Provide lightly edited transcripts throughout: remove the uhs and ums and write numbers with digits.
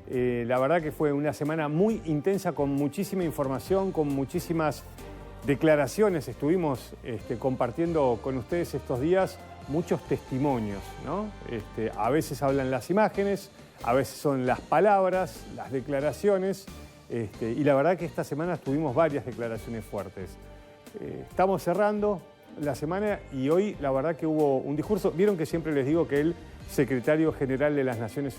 La verdad que fue una semana muy intensa, con muchísima información, con muchísimas declaraciones. Estuvimos compartiendo con ustedes estos días muchos testimonios, ¿no? A veces hablan las imágenes, a veces son las palabras, las declaraciones, y la verdad que esta semana tuvimos varias declaraciones fuertes. Estamos cerrando la semana y hoy la verdad que hubo un discurso. Vieron que siempre les digo que el secretario general de las Naciones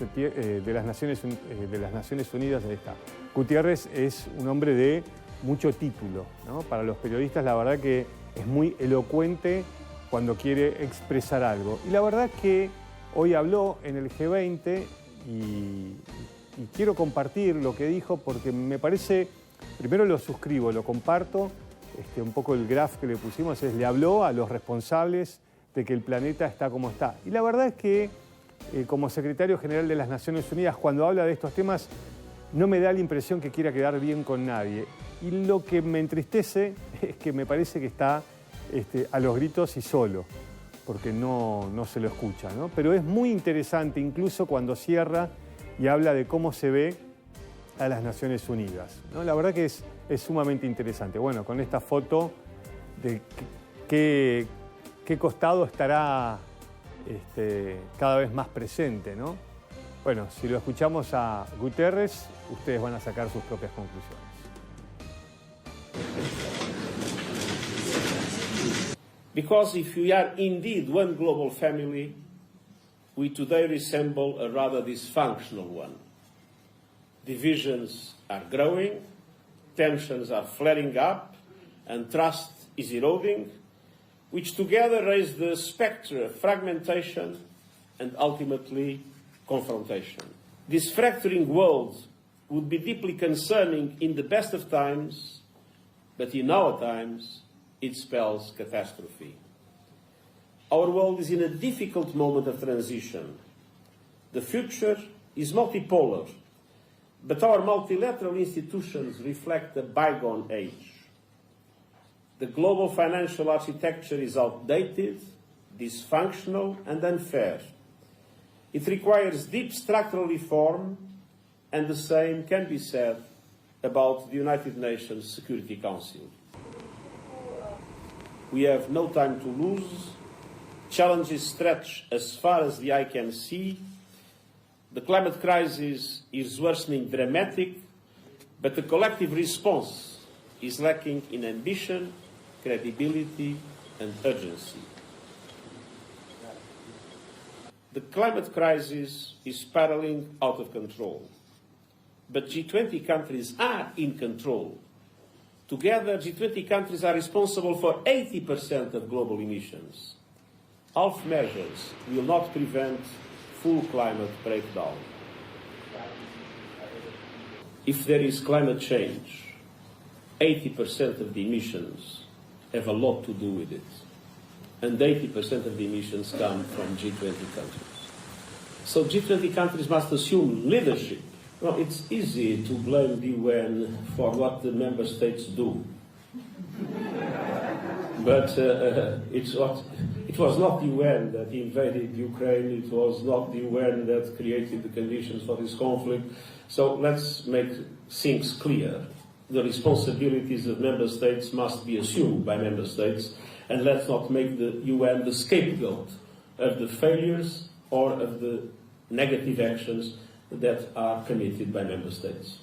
Unidas, ahí está, Guterres, es un hombre de mucho título, ¿no? Para los periodistas la verdad que es muy elocuente cuando quiere expresar algo. Y la verdad que hoy habló en el G20 y quiero compartir lo que dijo porque me parece, primero lo suscribo, lo comparto, un poco el graph que le pusimos le habló a los responsables de que el planeta está como está. Y la verdad es que como secretario general de las Naciones Unidas, cuando habla de estos temas, no me da la impresión que quiera quedar bien con nadie. Y lo que me entristece es que me parece que está a los gritos y solo, porque no se lo escucha, ¿no? Pero es muy interesante, incluso cuando cierra y habla de cómo se ve a las Naciones Unidas, ¿no? La verdad que es sumamente interesante. Bueno, con esta foto de qué costado estará cada vez más presente, ¿no? Bueno, si lo escuchamos a Guterres, ustedes van a sacar sus propias conclusiones. Because if we are indeed one global family, we today resemble a rather dysfunctional one. Divisions are growing, tensions are flaring up, and trust is eroding, which together raise the spectre of fragmentation and ultimately confrontation. This fracturing world would be deeply concerning in the best of times, but in our times, it spells catastrophe. Our world is in a difficult moment of transition. The future is multipolar, but our multilateral institutions reflect a bygone age. The global financial architecture is outdated, dysfunctional, and unfair. It requires deep structural reform, and the same can be said about the United Nations Security Council. We have no time to lose. Challenges stretch as far as the eye can see. The climate crisis is worsening dramatic, but the collective response is lacking in ambition, credibility, and urgency. The climate crisis is spiraling out of control, but G20 countries are in control. Together, G20 countries are responsible for 80% of global emissions. Half measures will not prevent full climate breakdown. If there is climate change, 80% of the emissions have a lot to do with it. And 80% of the emissions come from G20 countries. So G20 countries must assume leadership. Well, it's easy to blame the UN for what the member states do. But it was not the UN that invaded Ukraine, it was not the UN that created the conditions for this conflict. So let's make things clear. The responsibilities of member states must be assumed by member states, and let's not make the UN the scapegoat of the failures or of the negative actions that are committed by member states.